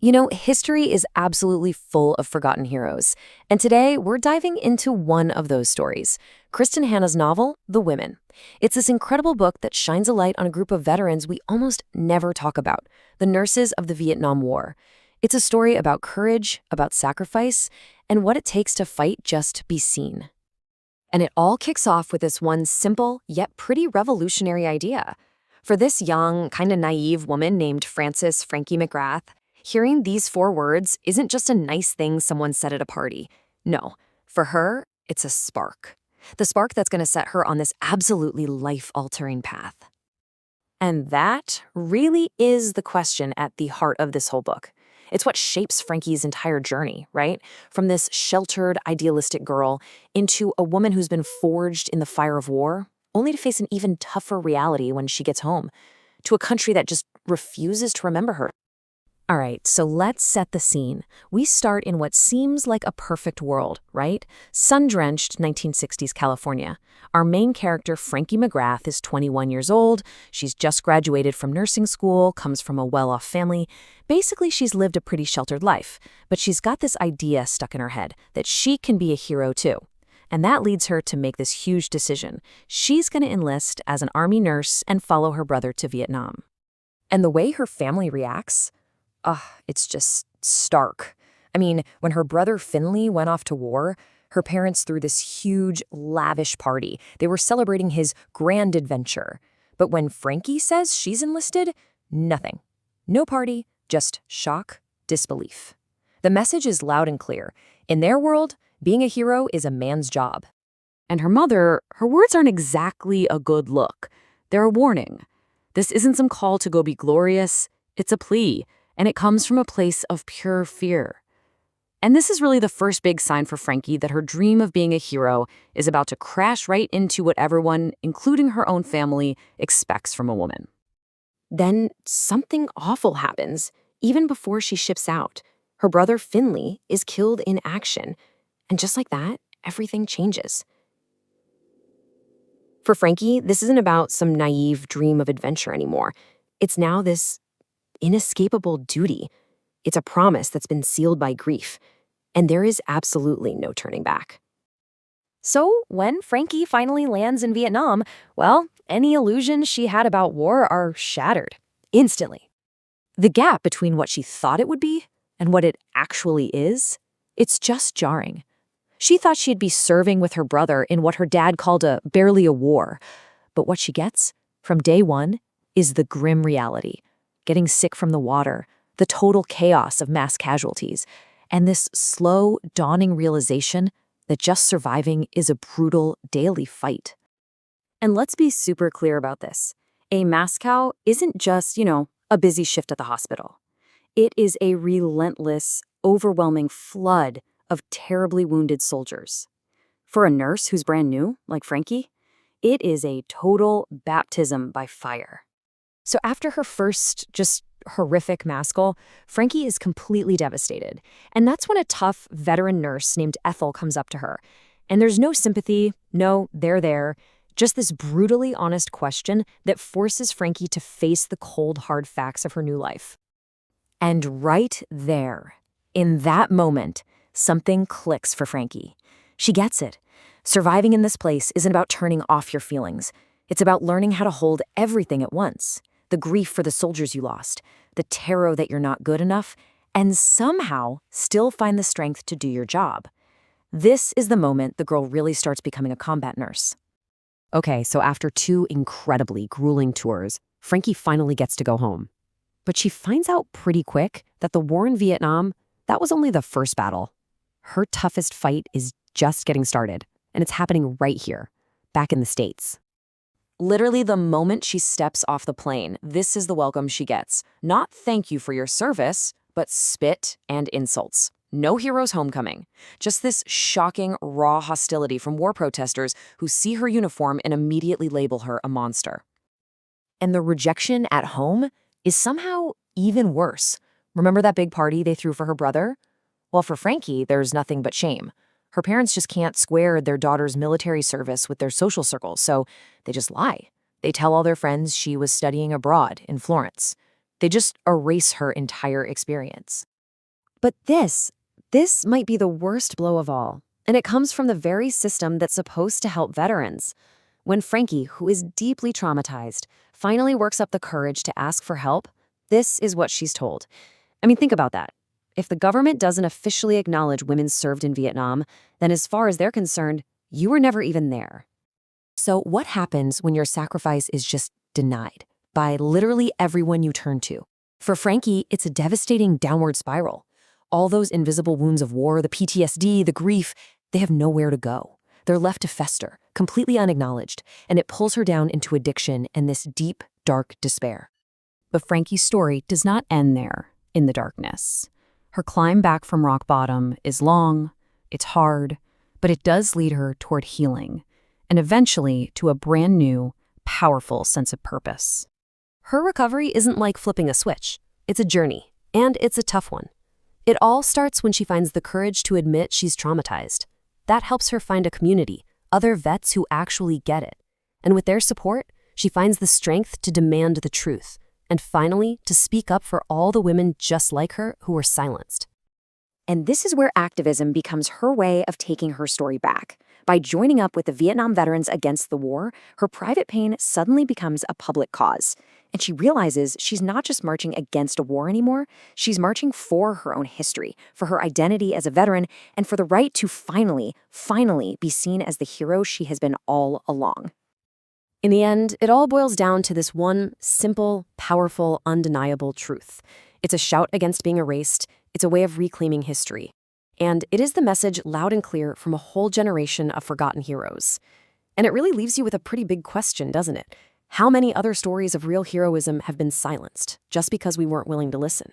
You know, history is absolutely full of forgotten heroes, and today we're diving into one of those stories, Kristin Hannah's novel, The Women. It's this incredible book that shines a light on a group of veterans we almost never talk about, the nurses of the Vietnam War. It's a story about courage, about sacrifice, and what it takes to fight just to be seen. And it all kicks off with this one simple, yet pretty revolutionary idea. For this young, kind of naive woman named Frankie McGrath, hearing these four words isn't just a nice thing someone said at a party. No, for her, it's a spark. The spark that's going to set her on this absolutely life-altering path. And that really is the question at the heart of this whole book. It's what shapes Frankie's entire journey, right? From this sheltered, idealistic girl into a woman who's been forged in the fire of war, only to face an even tougher reality when she gets home, to a country that just refuses to remember her. All right, so let's set the scene. We start in what seems like a perfect world, right? Sun-drenched 1960s California. Our main character, Frankie McGrath, is 21 years old. She's just graduated from nursing school, comes from a well-off family. Basically, she's lived a pretty sheltered life, but she's got this idea stuck in her head that she can be a hero too. And that leads her to make this huge decision. She's going to enlist as an Army nurse and follow her brother to Vietnam. And the way her family reacts? It's just stark. I mean, when her brother Finley went off to war, her parents threw this huge, lavish party. They were celebrating his grand adventure. But when Frankie says she's enlisted, nothing. No party, just shock, disbelief. The message is loud and clear. In their world, being a hero is a man's job. And her mother, her words aren't exactly a good look. They're a warning. This isn't some call to go be glorious. It's a plea. And it comes from a place of pure fear. And this is really the first big sign for Frankie that her dream of being a hero is about to crash right into what everyone, including her own family, expects from a woman. Then something awful happens, even before she ships out. Her brother Finley is killed in action. And just like that, everything changes. For Frankie, this isn't about some naive dream of adventure anymore. It's now this inescapable duty. It's a promise that's been sealed by grief, and there is absolutely no turning back. So when Frankie finally lands in Vietnam, well, any illusions she had about war are shattered, instantly. The gap between what she thought it would be and what it actually is, it's just jarring. She thought she'd be serving with her brother in what her dad called barely a war, but what she gets, from day one, is the grim reality. Getting sick from the water, the total chaos of mass casualties, and this slow, dawning realization that just surviving is a brutal, daily fight. And let's be super clear about this. A mass cow isn't just, a busy shift at the hospital. It is a relentless, overwhelming flood of terribly wounded soldiers. For a nurse who's brand new, like Frankie, it is a total baptism by fire. So after her first, just horrific mass call, Frankie is completely devastated. And that's when a tough veteran nurse named Ethel comes up to her. And there's no sympathy, no, they're there, just this brutally honest question that forces Frankie to face the cold, hard facts of her new life. And right there, in that moment, something clicks for Frankie. She gets it. Surviving in this place isn't about turning off your feelings. It's about learning how to hold everything at once. The grief for the soldiers you lost, the terror that you're not good enough, and somehow still find the strength to do your job. This is the moment the girl really starts becoming a combat nurse. Okay, so after 2 incredibly grueling tours, Frankie finally gets to go home. But she finds out pretty quick that the war in Vietnam, that was only the first battle. Her toughest fight is just getting started, and it's happening right here, back in the States. Literally the moment she steps off the plane, this is the welcome she gets. Not thank you for your service, but spit and insults. No hero's homecoming. Just this shocking, raw hostility from war protesters who see her uniform and immediately label her a monster. And the rejection at home is somehow even worse. Remember that big party they threw for her brother? Well, for Frankie, there's nothing but shame. Her parents just can't square their daughter's military service with their social circles, so they just lie. They tell all their friends she was studying abroad in Florence. They just erase her entire experience. But this might be the worst blow of all, and it comes from the very system that's supposed to help veterans. When Frankie, who is deeply traumatized, finally works up the courage to ask for help, this is what she's told. I mean, think about that. If the government doesn't officially acknowledge women served in Vietnam, then as far as they're concerned, you were never even there. So what happens when your sacrifice is just denied by literally everyone you turn to? For Frankie, it's a devastating downward spiral. All those invisible wounds of war, the PTSD, the grief, they have nowhere to go. They're left to fester, completely unacknowledged, and it pulls her down into addiction and this deep, dark despair. But Frankie's story does not end there, in the darkness. Her climb back from rock bottom is long, it's hard, but it does lead her toward healing, and eventually to a brand new, powerful sense of purpose. Her recovery isn't like flipping a switch. It's a journey, and it's a tough one. It all starts when she finds the courage to admit she's traumatized. That helps her find a community, other vets who actually get it. And with their support, she finds the strength to demand the truth, and finally to speak up for all the women just like her who were silenced. And this is where activism becomes her way of taking her story back. By joining up with the Vietnam veterans against the war, her private pain suddenly becomes a public cause. And she realizes she's not just marching against a war anymore, she's marching for her own history, for her identity as a veteran, and for the right to finally be seen as the hero she has been all along. In the end, it all boils down to this one simple, powerful, undeniable truth. It's a shout against being erased. It's a way of reclaiming history. And it is the message loud and clear from a whole generation of forgotten heroes. And it really leaves you with a pretty big question, doesn't it? How many other stories of real heroism have been silenced just because we weren't willing to listen?